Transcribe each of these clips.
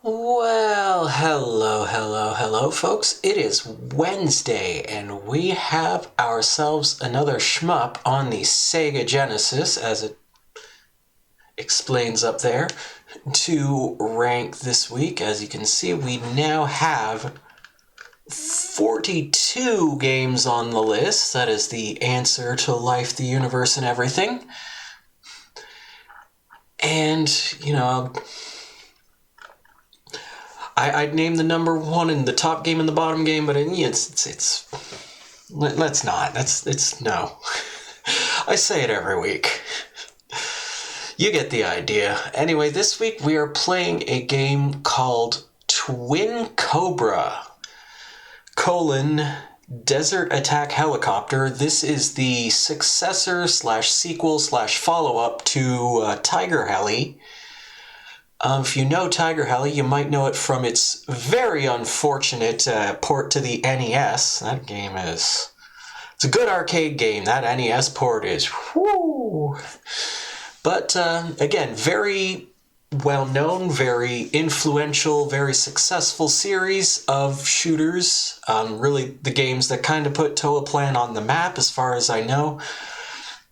Well, hello, folks. It is Wednesday, and we have ourselves another shmup on the Sega Genesis, as it explains up there, to rank this week. As you can see, we now have 42 games on the list. That is the answer to life, the universe, and everything. And, I'd name the number one and the top game and the bottom game, but let's not. It's no. I say it every week. You get the idea. Anyway, this week we are playing a game called Twin Cobra, Desert Attack Helicopter. This is the successor / sequel / follow-up to Tiger Heli. If you know Tiger Heli, you might know it from its very unfortunate port to the NES. That game it's a good arcade game. That NES port is whoo. But again, very well-known, very influential, very successful series of shooters. Really the games that kind of put Toaplan on the map as far as I know.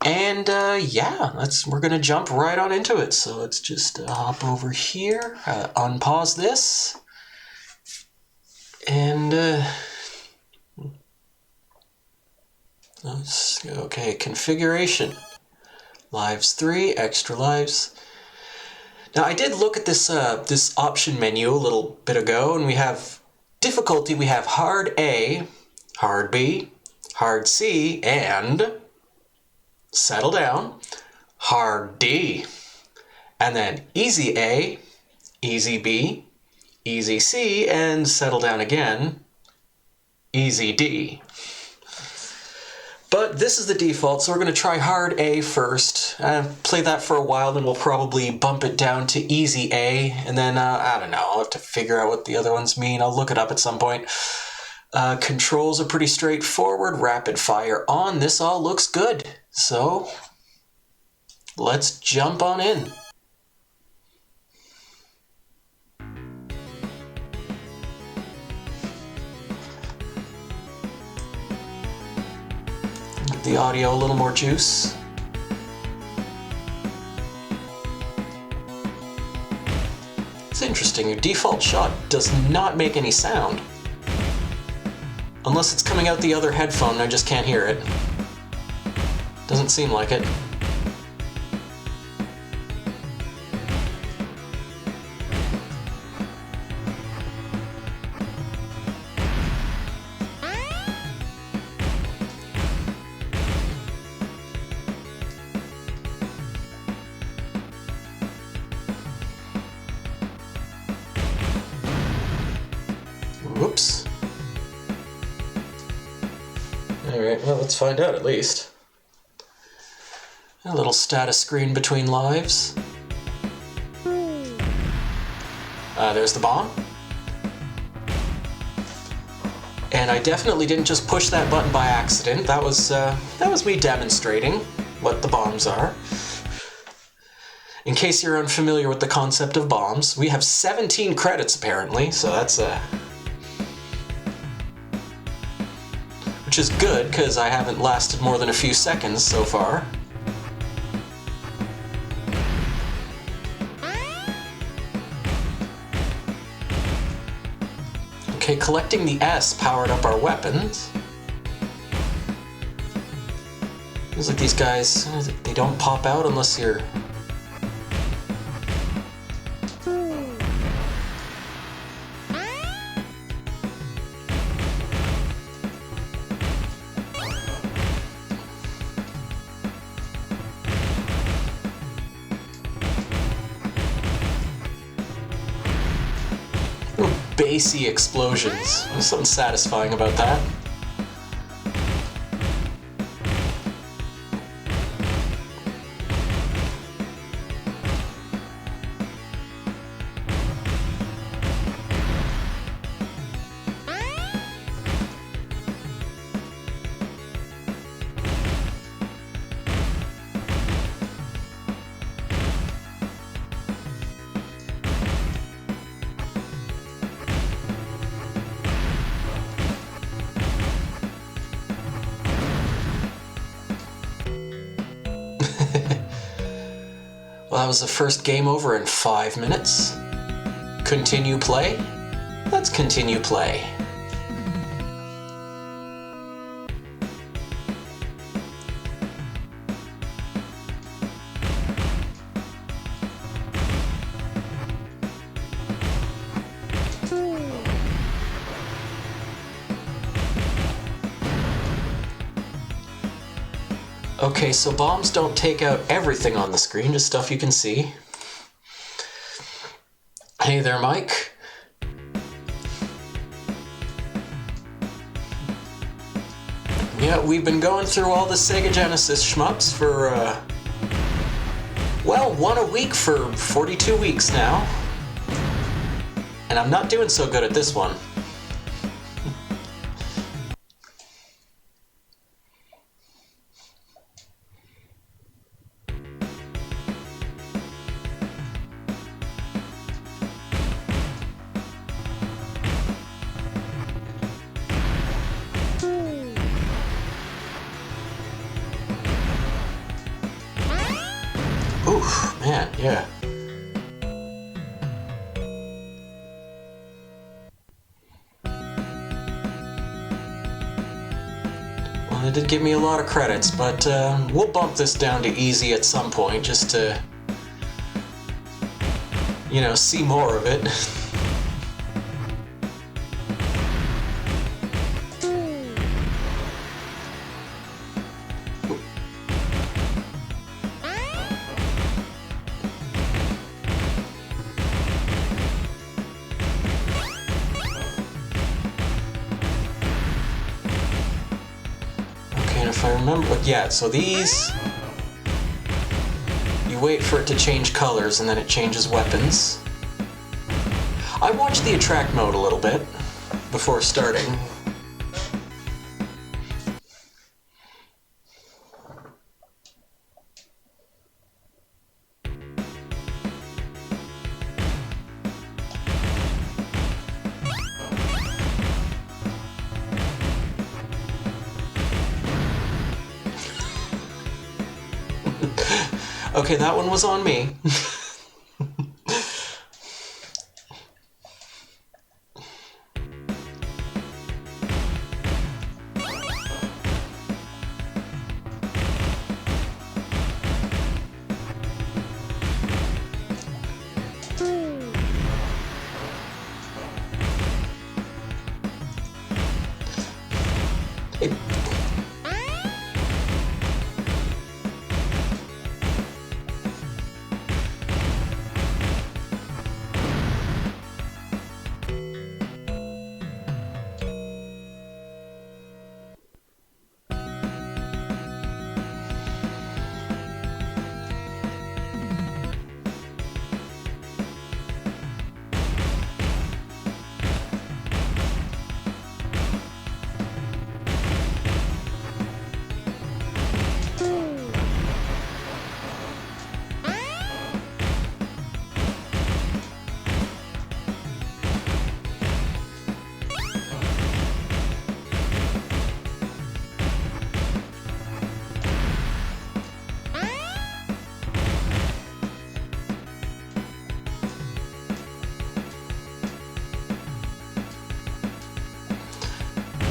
And we're gonna jump right on into it. So let's just hop over here, unpause this, and okay, configuration, lives 3, extra lives. Now I did look at this option menu a little bit ago, and we have difficulty. We have hard A, hard B, hard C, and settle down, hard D, and then easy A, easy B, easy C, and settle down again, easy D. But this is the default, so we're going to try hard A first, play that for a while, then we'll probably bump it down to easy A, and then, I don't know, I'll have to figure out what the other ones mean. I'll look it up at some point. Controls are pretty straightforward, rapid fire on. This all looks good. So, let's jump on in. Give the audio a little more juice. It's interesting, your default shot does not make any sound. Unless it's coming out the other headphone and I just can't hear it. Doesn't seem like it. Whoops. Alright, well, let's find out at least. A little status screen between lives. There's the bomb. And I definitely didn't just push that button by accident. That was me demonstrating what the bombs are. In case you're unfamiliar with the concept of bombs, we have 17 credits apparently, so that's which is good, because I haven't lasted more than a few seconds so far. Okay, collecting the S powered up our weapons. Feels like these guys, they don't pop out unless you're... bassy explosions. There's something satisfying about that. Well, that was the first game over in 5 minutes. Continue play? Let's continue play. Okay, so bombs don't take out everything on the screen, just stuff you can see. Hey there, Mike. Yeah, we've been going through all the Sega Genesis shmups for, well, one a week for 42 weeks now. And I'm not doing so good at this one. Oof, man, yeah. Well, it did give me a lot of credits, but we'll bump this down to easy at some point just to, you know, see more of it. If I remember, yeah, so these, you wait for it to change colors and then it changes weapons. I watched the attract mode a little bit before starting. Okay, that one was on me.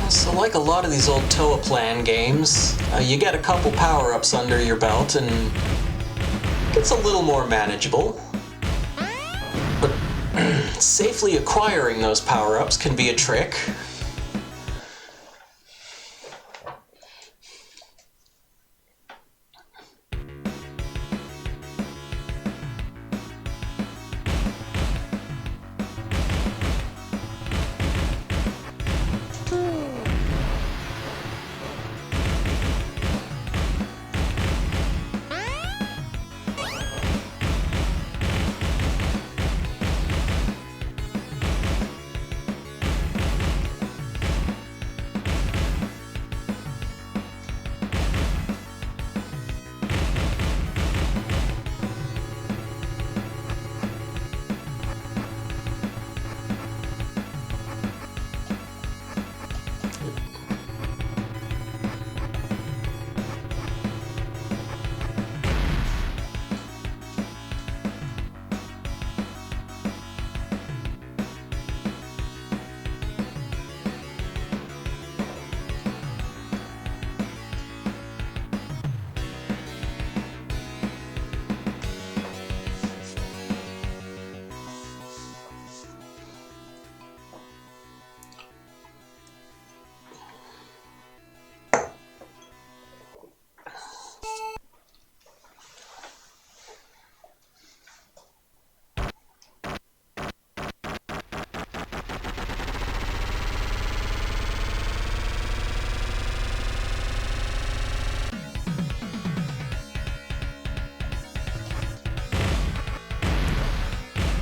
So like a lot of these old Toa Plan games, you get a couple power-ups under your belt and it gets a little more manageable. But safely acquiring those power-ups can be a trick.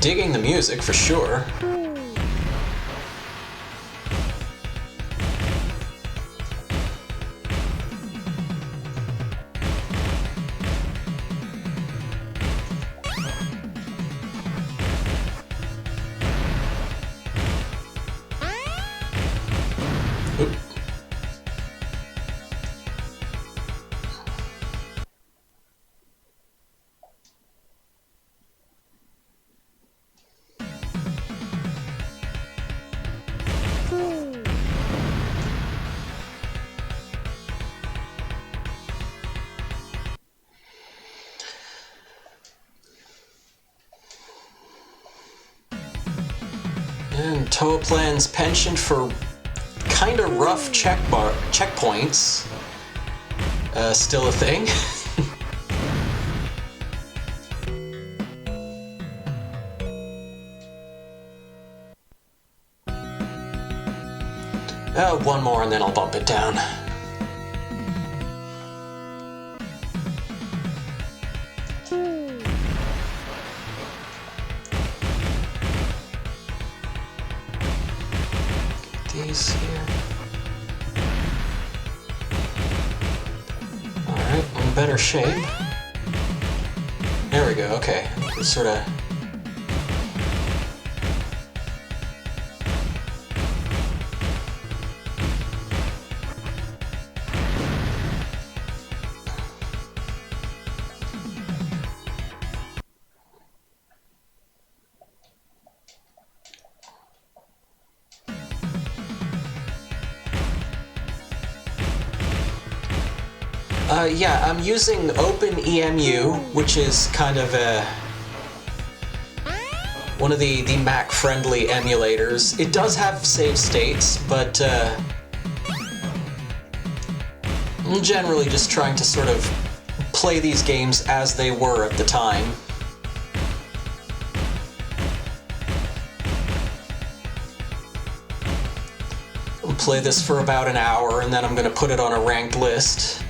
Digging the music for sure. And Toa plans penchant for kind of rough checkpoints. Still a thing. One more and then I'll bump it down. These here. Alright, in better shape. There we go, okay. It's sort of... yeah, I'm using OpenEMU, which is kind of one of the Mac-friendly emulators. It does have save states, but I'm generally just trying to sort of play these games as they were at the time. I'll play this for about an hour, and then I'm going to put it on a ranked list.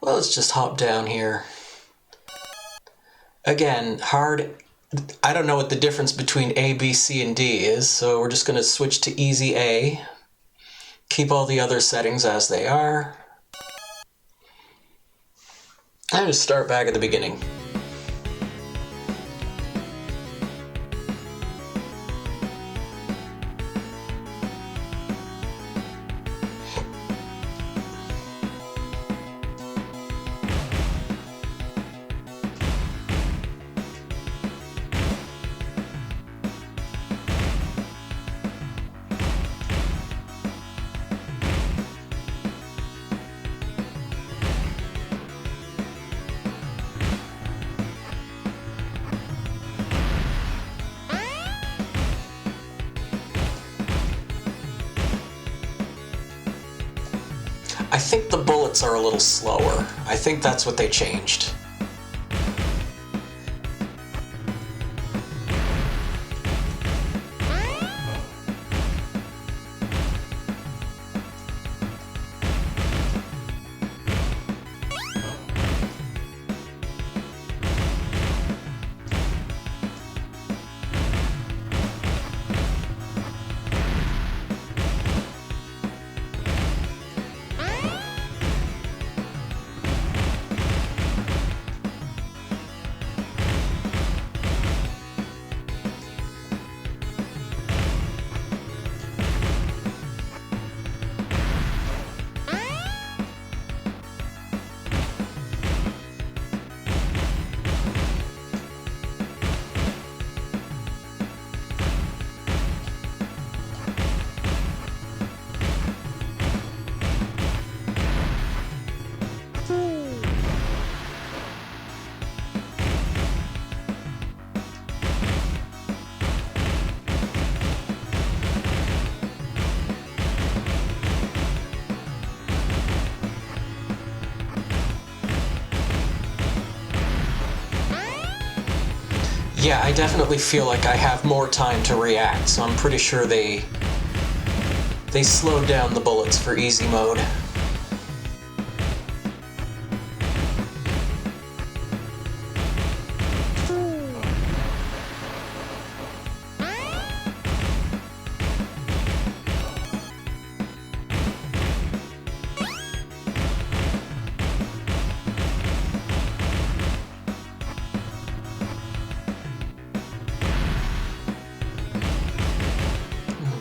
Well, let's just hop down here. Again, hard. I don't know what the difference between A, B, C, and D is, so we're just going to switch to easy A. Keep all the other settings as they are. And just start back at the beginning. I think the bullets are a little slower. I think that's what they changed. Yeah, I definitely feel like I have more time to react, so I'm pretty sure they slowed down the bullets for easy mode.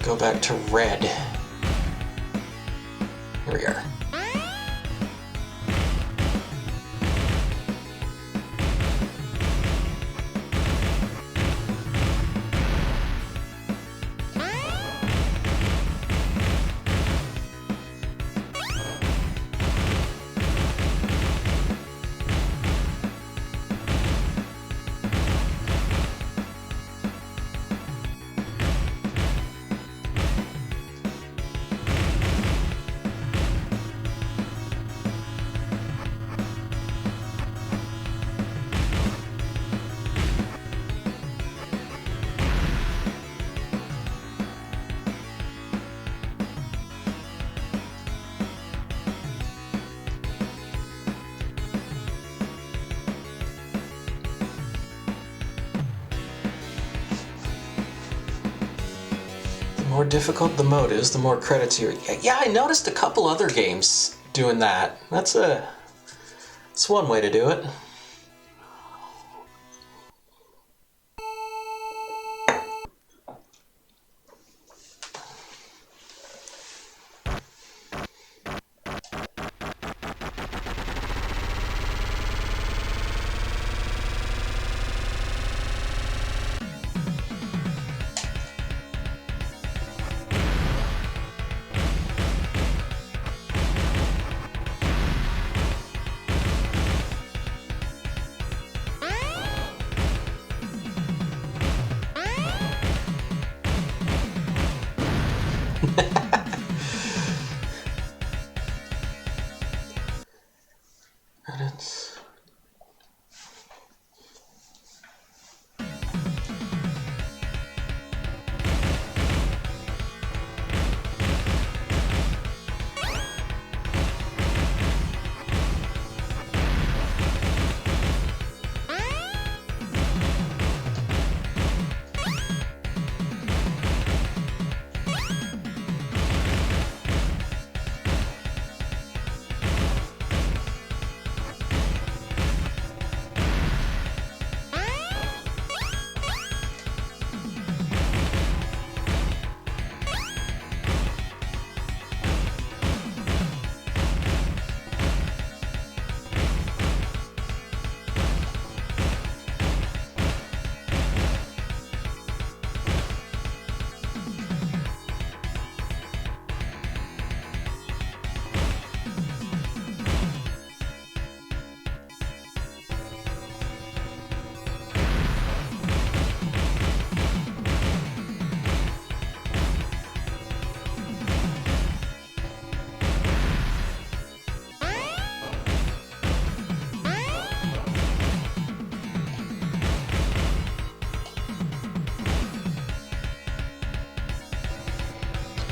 Go back to red. Here we are. The more difficult the mode is, the more credits you... Yeah, I noticed a couple other games doing that. That's one way to do it. Credits.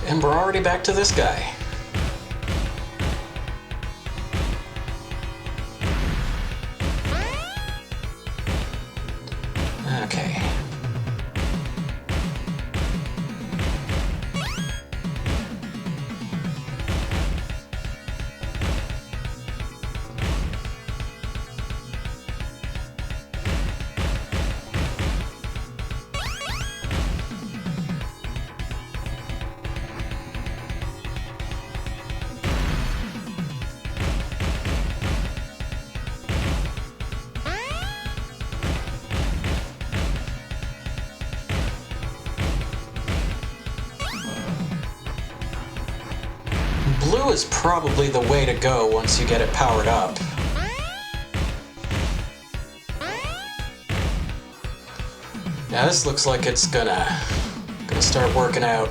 And we're already back to this guy. Okay. Blue is probably the way to go once you get it powered up. Now this looks like it's gonna start working out.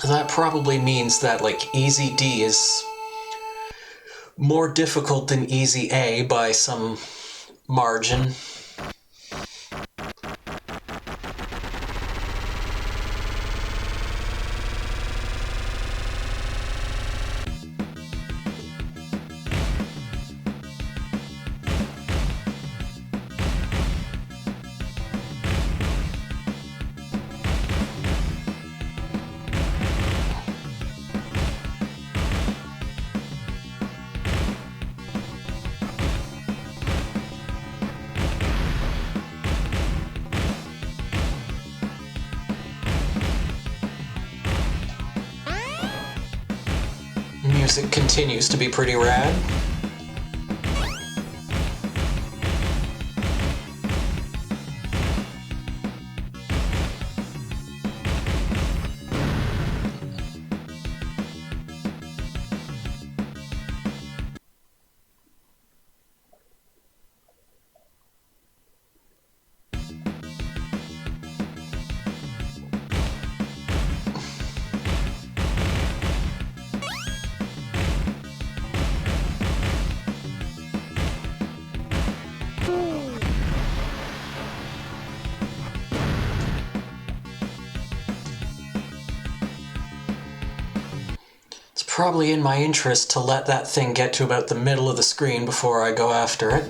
That probably means that, like, Easy D is more difficult than Easy A by some margin. Music continues to be pretty rad. It's probably in my interest to let that thing get to about the middle of the screen before I go after it.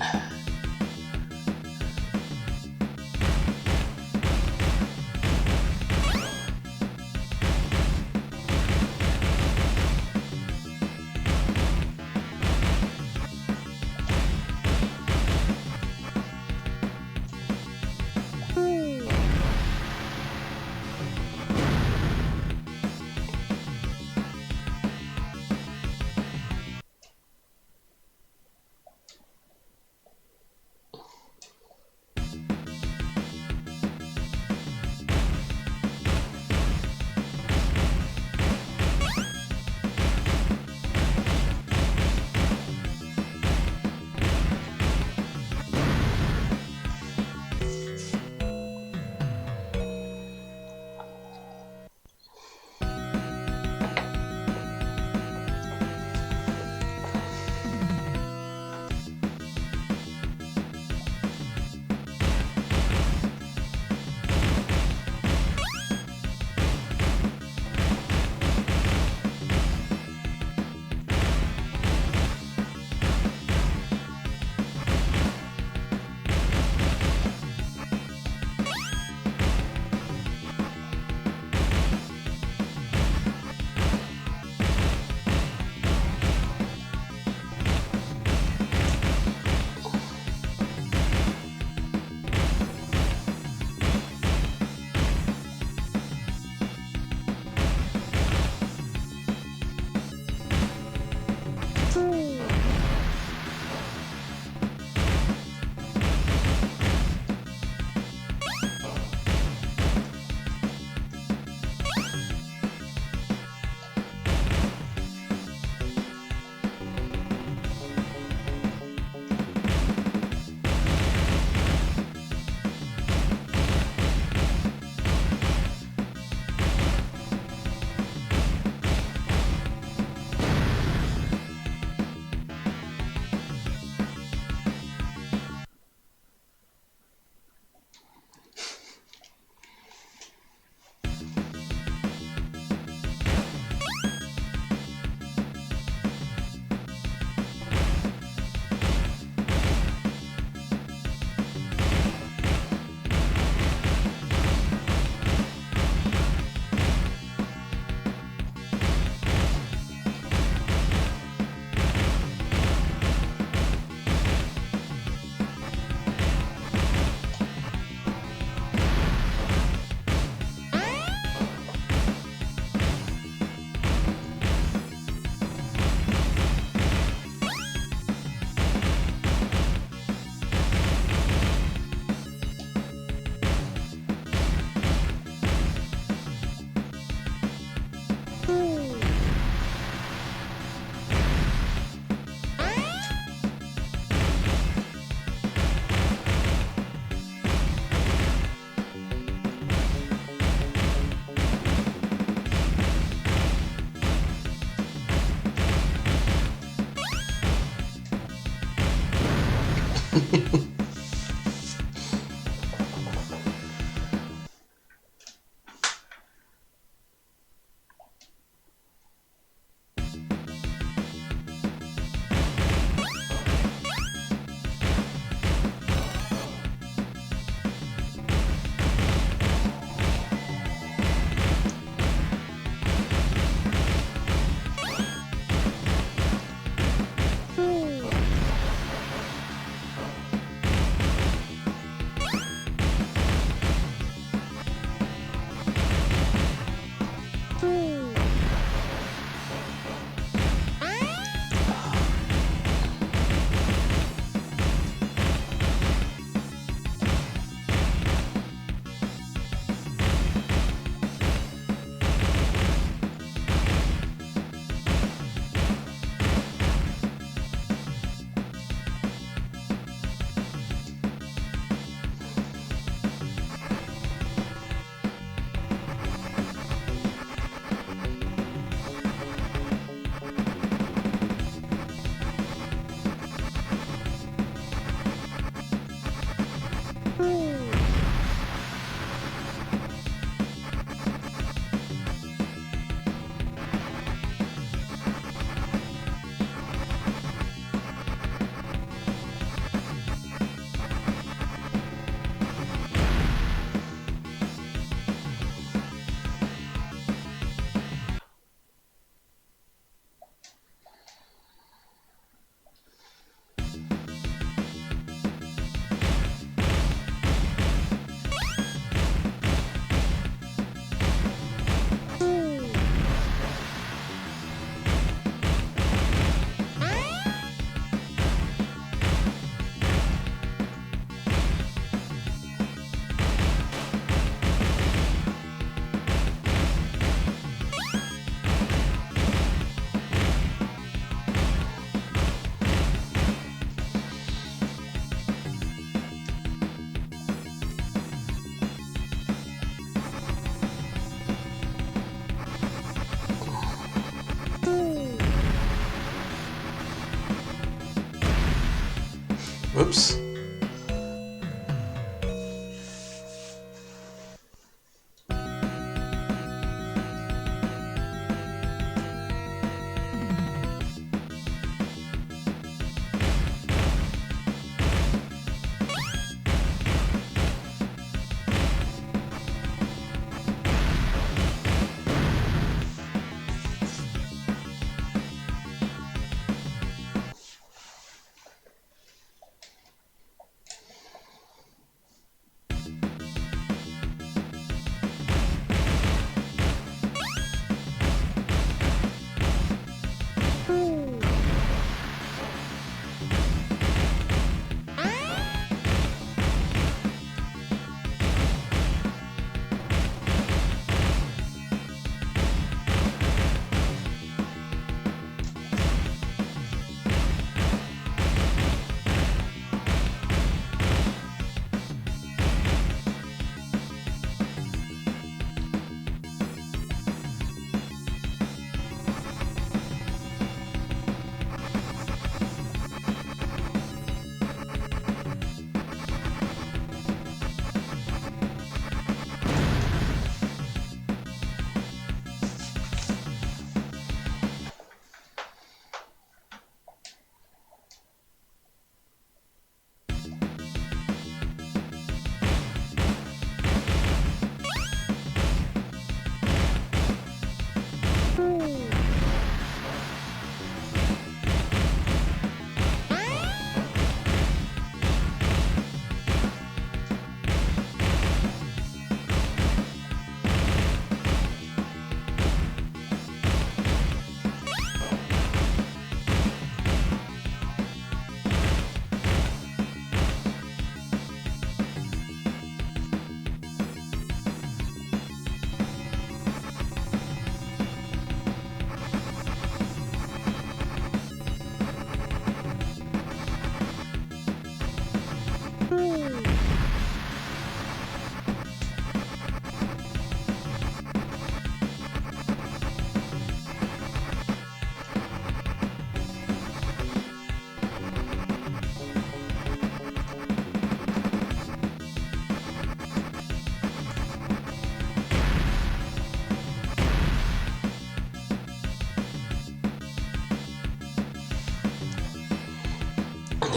Oops.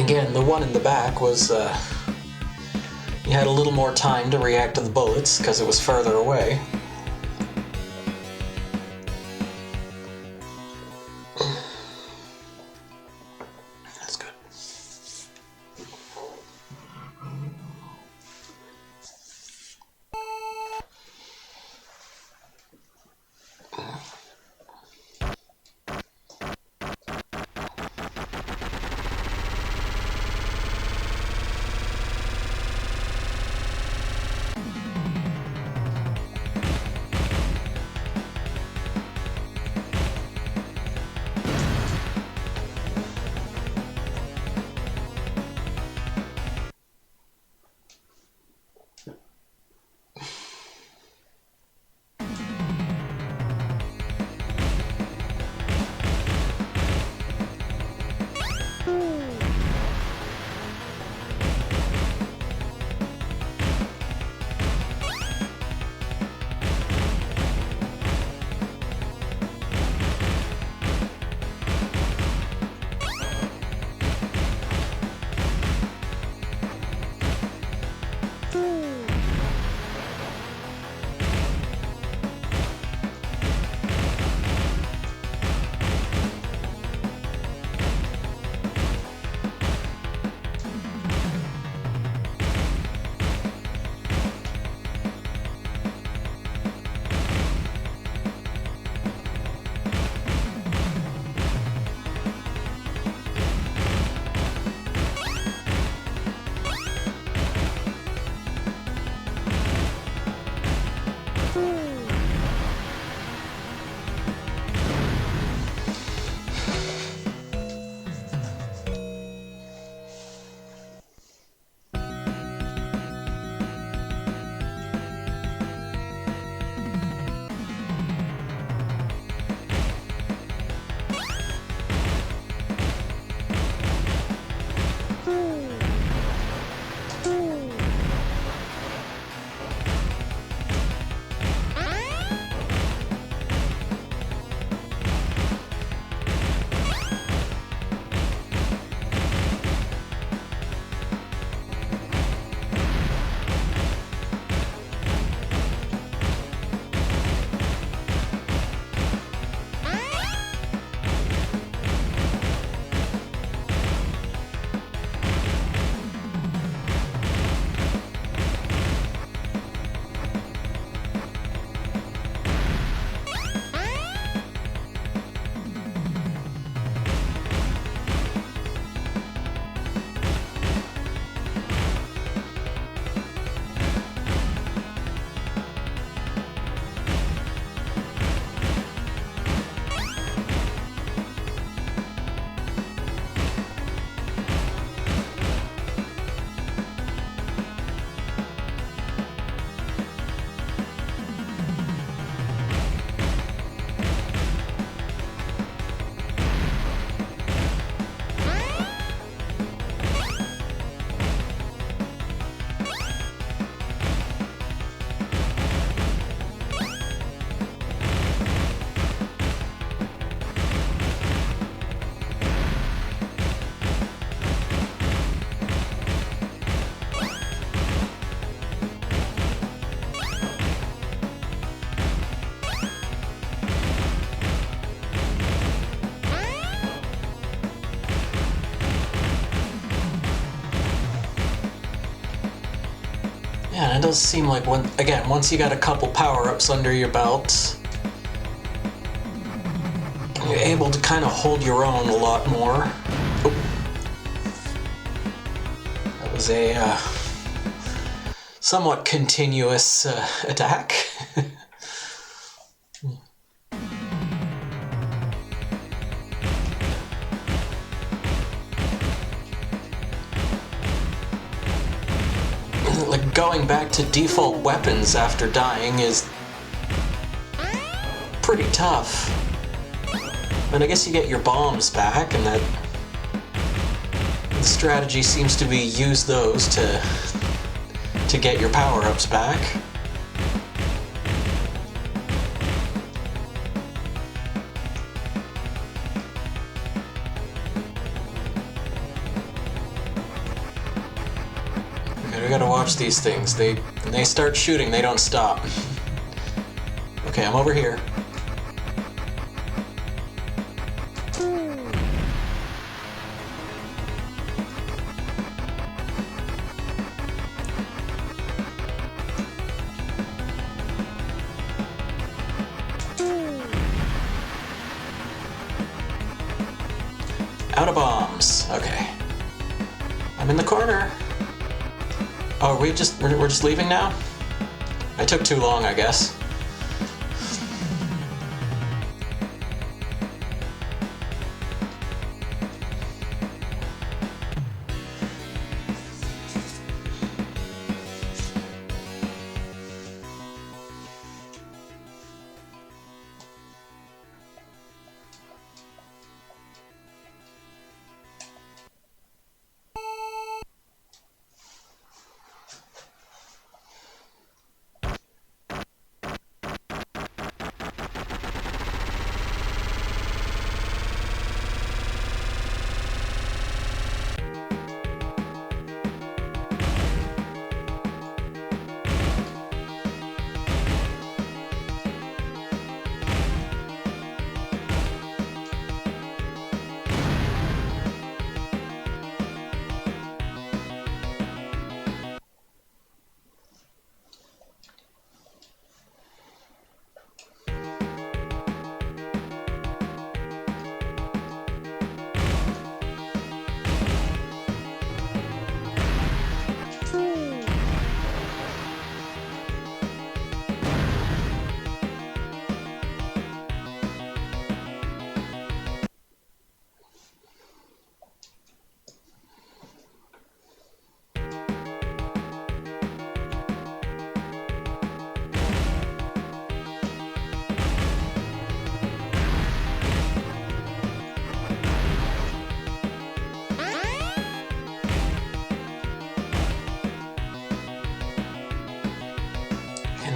Again, the one in the back was, you had a little more time to react to the bullets because it was further away. That's good. Yeah, and it does seem like, once you got a couple power-ups under your belt, you're able to kind of hold your own a lot more. Oh. That was a somewhat continuous attack. Like, going back to default weapons after dying is pretty tough. And I guess you get your bombs back, and that the strategy seems to be use those to get your power-ups back. We gotta watch these things. When they start shooting, they don't stop. Okay, I'm over here. Out of bombs. Okay. I'm in the corner. Oh, we're just leaving now? I took too long, I guess.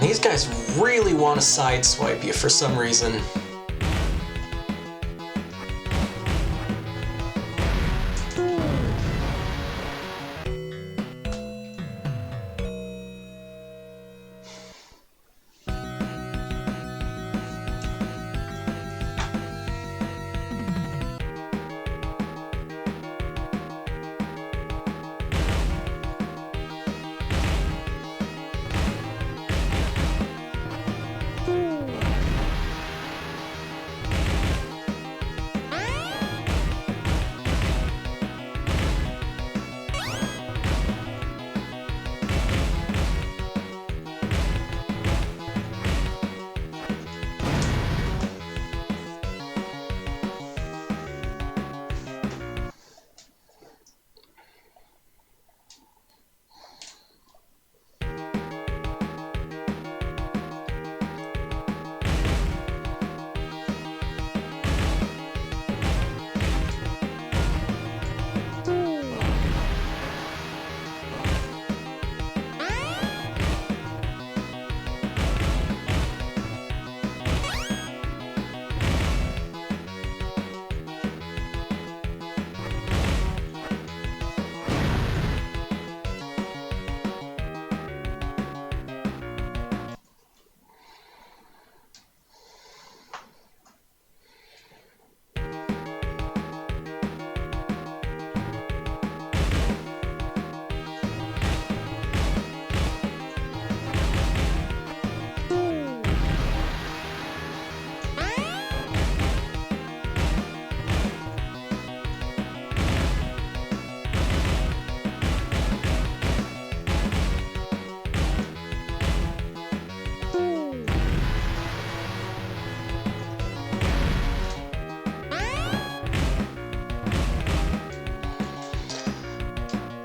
These guys really want to sideswipe you for some reason.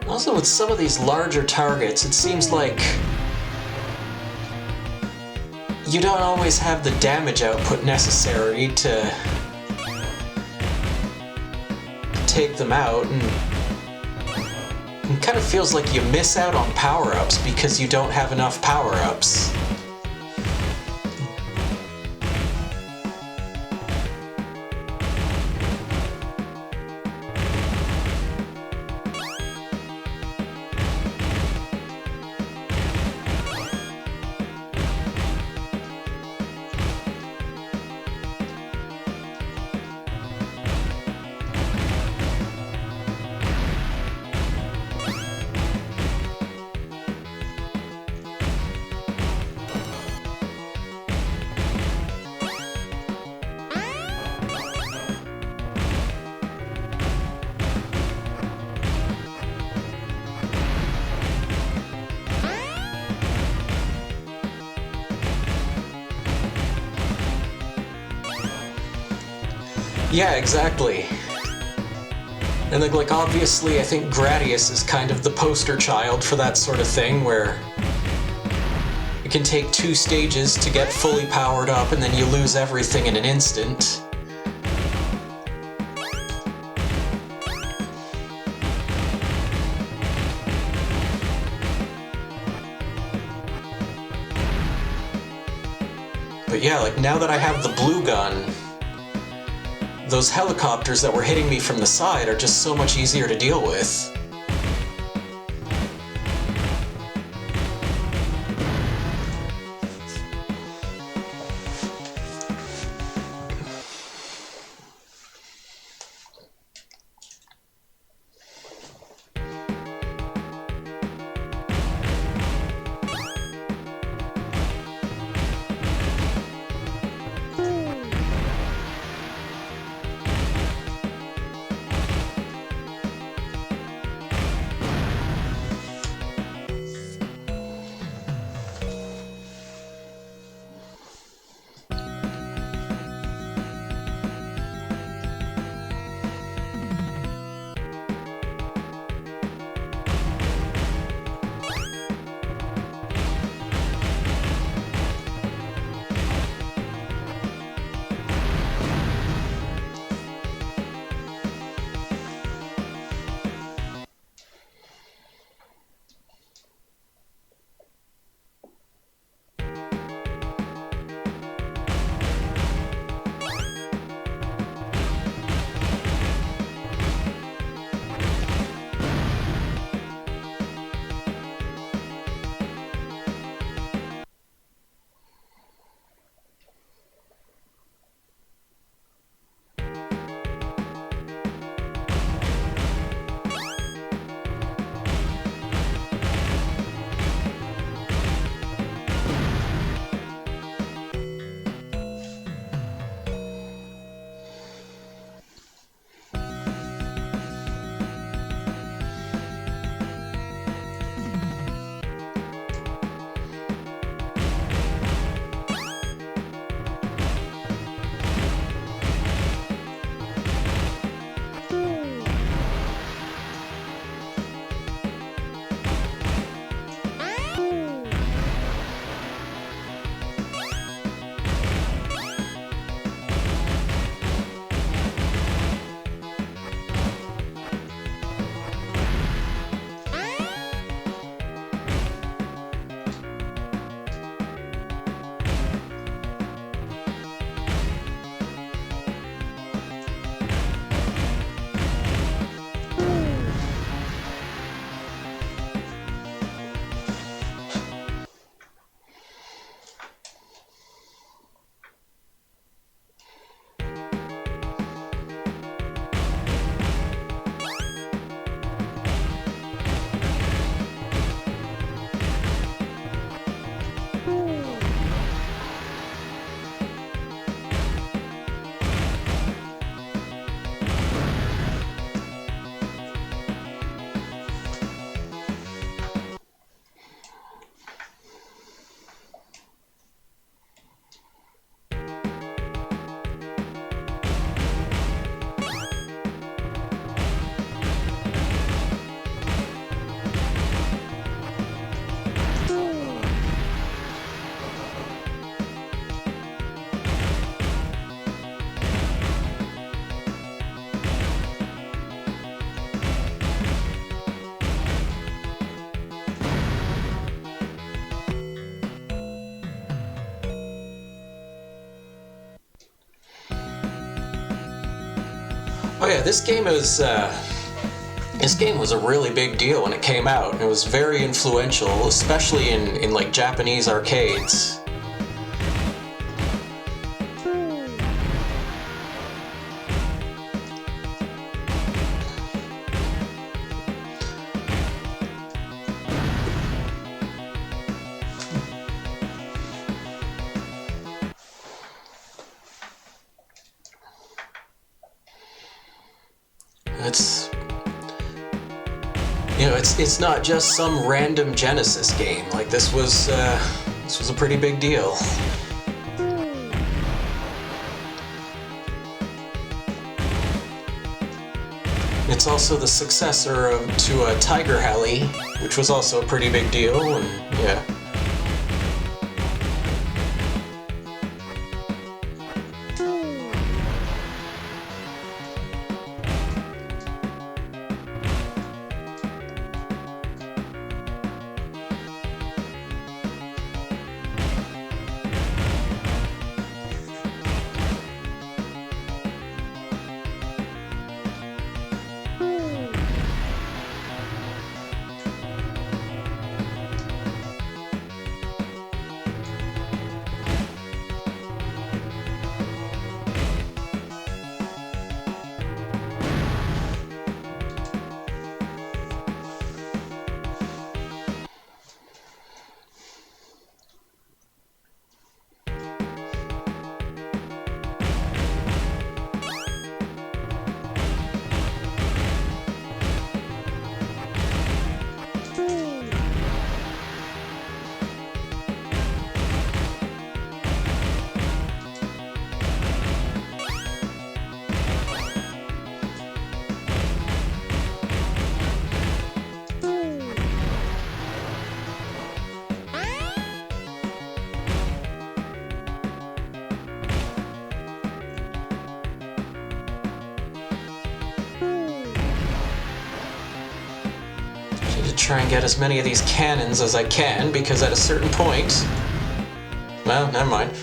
Also, with some of these larger targets, it seems like you don't always have the damage output necessary to take them out, and it kind of feels like you miss out on power-ups because you don't have enough power-ups. Yeah, exactly. And like obviously I think Gradius is kind of the poster child for that sort of thing, where it can take 2 stages to get fully powered up and then you lose everything in an instant. But yeah, like now that I have the blue gun, those helicopters that were hitting me from the side are just so much easier to deal with. Oh yeah, this game was a really big deal when it came out, and it was very influential, especially in like Japanese arcades. It's not just some random Genesis game. Like this was a pretty big deal. also the successor to a Tiger Heli, which was also a pretty big deal, and yeah. Try and get as many of these cannons as I can, because at a certain point... Well, never mind.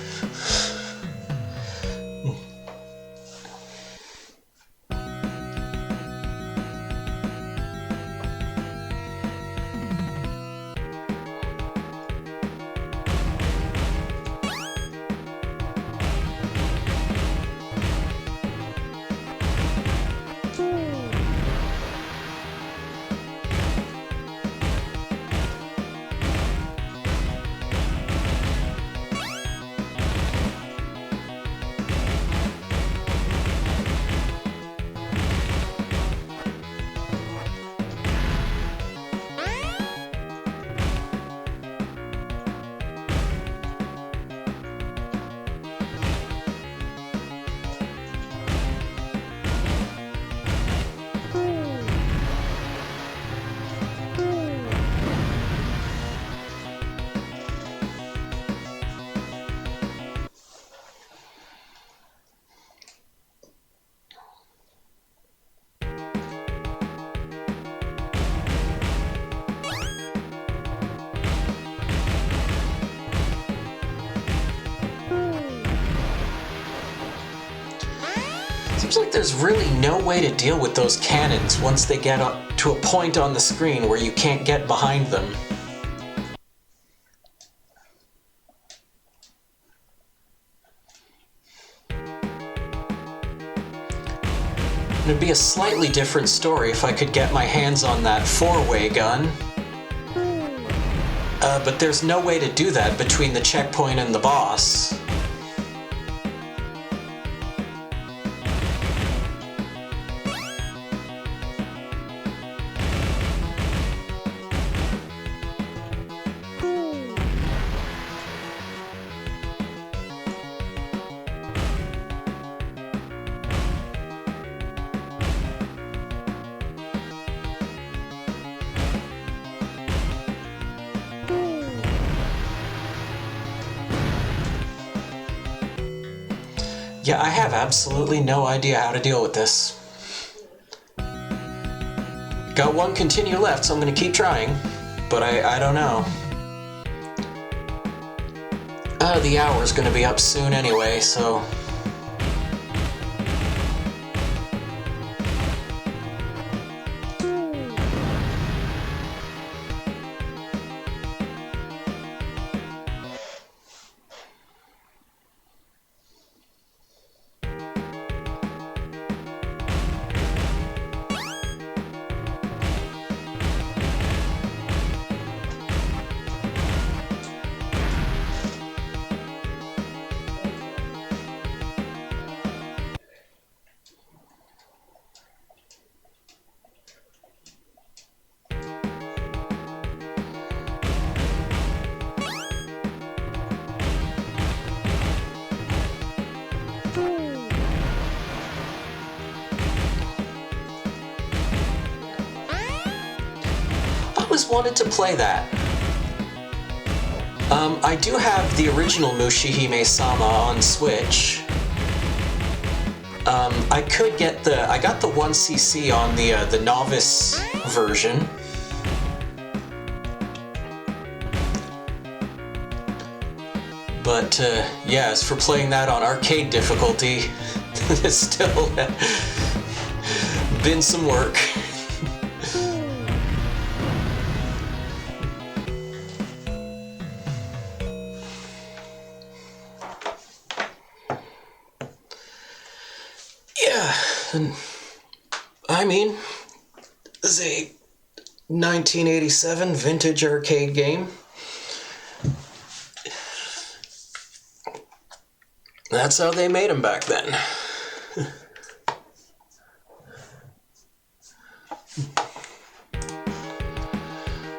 Seems like there's really no way to deal with those cannons once they get up to a point on the screen where you can't get behind them. It'd be a slightly different story if I could get my hands on that four-way gun. But there's no way to do that between the checkpoint and the boss. Yeah, I have absolutely no idea how to deal with this. Got one continue left, so I'm gonna keep trying, but I don't know. The hour's gonna be up soon anyway, so... always wanted to play that. I do have the original Mushihime-sama on Switch. I could get I got the 1cc on the novice version. But yeah, as for playing that on arcade difficulty, it's still been some work. Yeah, and I mean, this is a 1987 vintage arcade game. That's how they made them back then.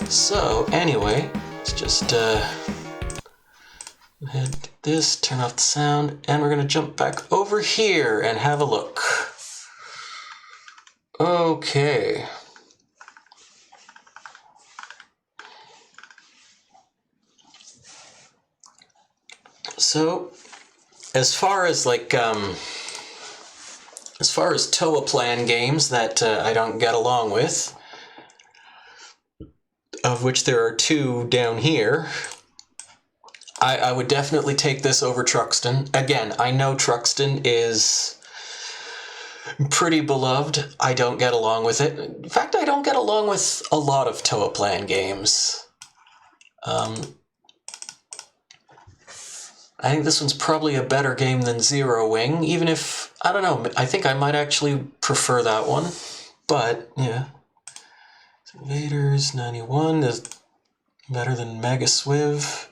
So, anyway, let's just hit this, turn off the sound, and we're going to jump back over here and have a look. Okay. So, as far as TOA Plan games that I don't get along with, of which there are two down here, I would definitely take this over Truxton. Again, I know Truxton is pretty beloved. I don't get along with it. In fact, I don't get along with a lot of TOA Plan games. I think this one's probably a better game than Zero Wing, even if, I don't know, I think I might actually prefer that one. But, yeah. Invaders 91 is better than Mega Swiv.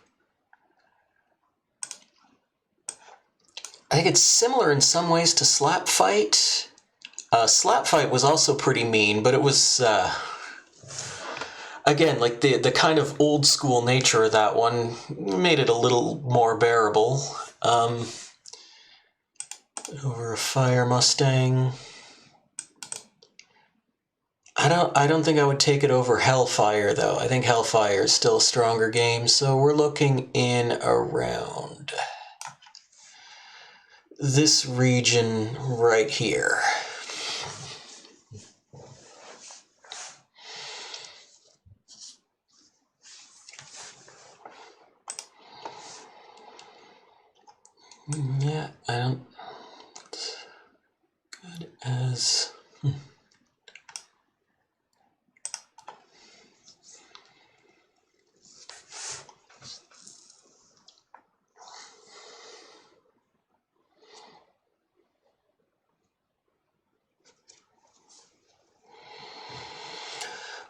I think it's similar in some ways to Slap Fight. Slap Fight was also pretty mean, but it was, again, like the kind of old school nature of that one made it a little more bearable. Over a Fire Mustang. I don't think I would take it over Hellfire, though. I think Hellfire is still a stronger game, so we're looking in around this region right here. Yeah, I don't... Good as...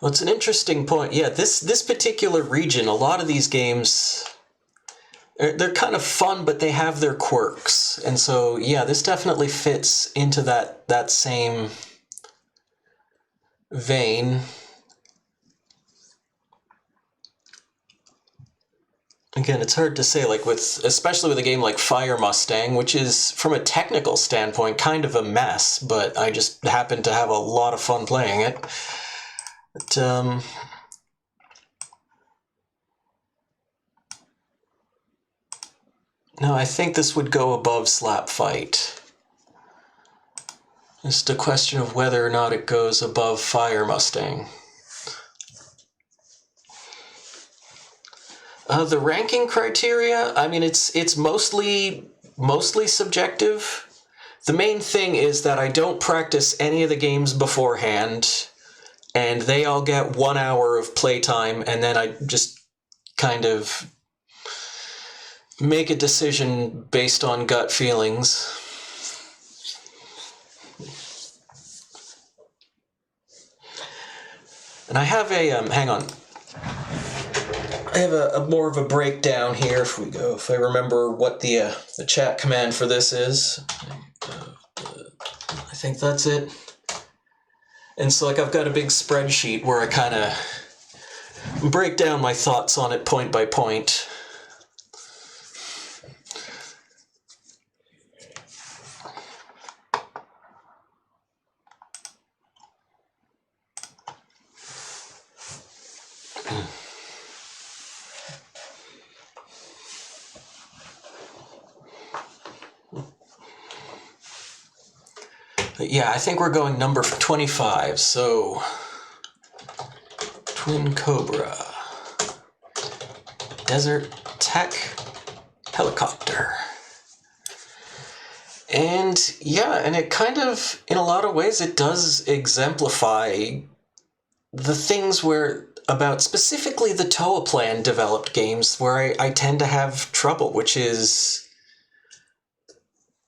Well, it's an interesting point. Yeah, this particular region, a lot of these games, they're kind of fun, but they have their quirks. And so, yeah, this definitely fits into that same vein. Again, it's hard to say, like especially with a game like Fire Mustang, which is, from a technical standpoint, kind of a mess, but I just happen to have a lot of fun playing it. But, no, I think this would go above Slap Fight. It's just a question of whether or not it goes above Fire Mustang. The ranking criteria, I mean, it's mostly subjective. The main thing is that I don't practice any of the games beforehand, and they all get 1 hour of playtime, and then I just kind of make a decision based on gut feelings. And I have a, hang on. I have a more of a breakdown here, if I remember what the chat command for this is. I think that's it. And so, like, I've got a big spreadsheet where I kind of break down my thoughts on it point by point. But yeah, I think we're going number 25, so Twin Cobra, Desert Tech Helicopter. And yeah, and it kind of, in a lot of ways, it does exemplify the things where, about specifically the Toaplan developed games, where I tend to have trouble, which is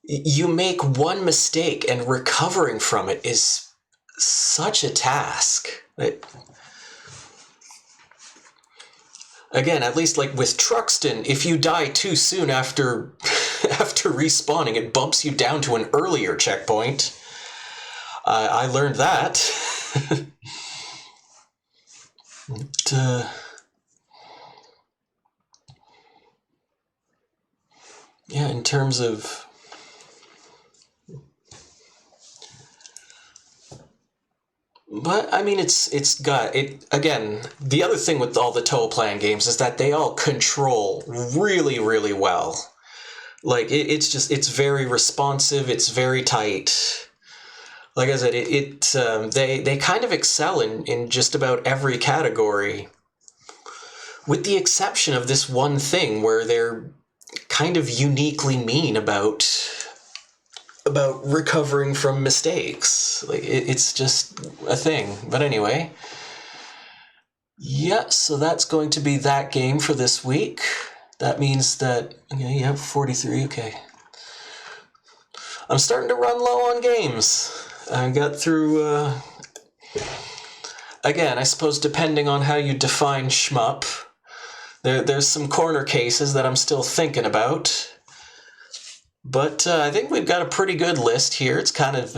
you make one mistake and recovering from it is such a task. Again, at least like with Truxton, if you die too soon after after respawning, it bumps you down to an earlier checkpoint. I learned that. Yeah, in terms of... But, I mean, it's got... Again, the other thing with all the Toaplan games is that they all control really, really well. Like, it's very responsive, it's very tight. Like I said, they kind of excel in just about every category. With the exception of this one thing where they're kind of uniquely mean about recovering from mistakes. Like it's just a thing. But anyway, yeah, so that's going to be that game for this week. That means that, okay, you have 43, okay. I'm starting to run low on games. I got through, again, I suppose depending on how you define shmup, there's some corner cases that I'm still thinking about. But I think we've got a pretty good list here. It's kind of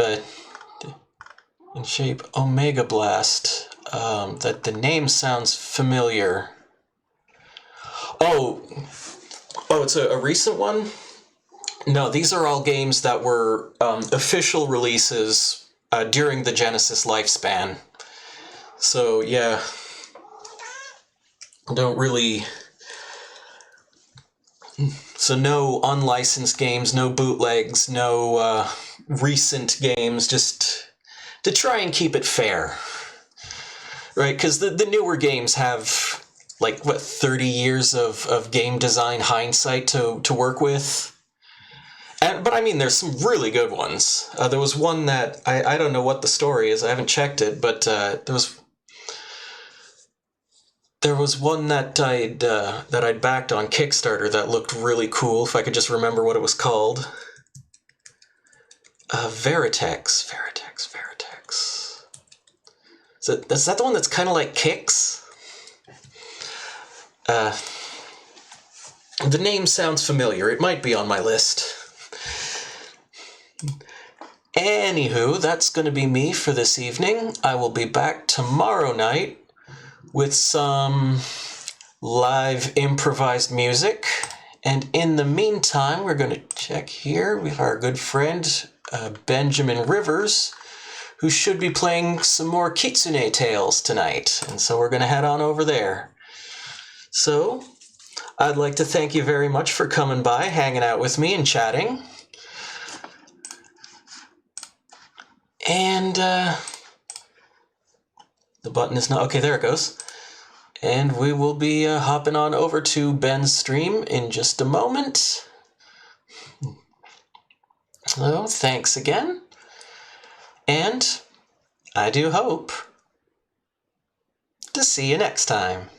in shape Omega Blast. That the name sounds familiar. Oh, it's a recent one? No, these are all games that were official releases during the Genesis lifespan. So, yeah. Don't really... So no unlicensed games, no bootlegs, no recent games, just to try and keep it fair. Right, because the newer games have, like, what, 30 years of game design hindsight to work with? But I mean, there's some really good ones. There was one that, I don't know what the story is, I haven't checked it, but there was one that I'd backed on Kickstarter that looked really cool, if I could just remember what it was called. Veritex. Is that the one that's kind of like Kix? The name sounds familiar. It might be on my list. Anywho, that's going to be me for this evening. I will be back tomorrow night with some live improvised music. And in the meantime, we're going to check here. We have our good friend, Benjamin Rivers, who should be playing some more Kitsune Tales tonight. And so we're going to head on over there. So, I'd like to thank you very much for coming by, hanging out with me and chatting. And, the button is not... Okay, there it goes. And we will be hopping on over to Ben's stream in just a moment. So, thanks again. And I do hope to see you next time.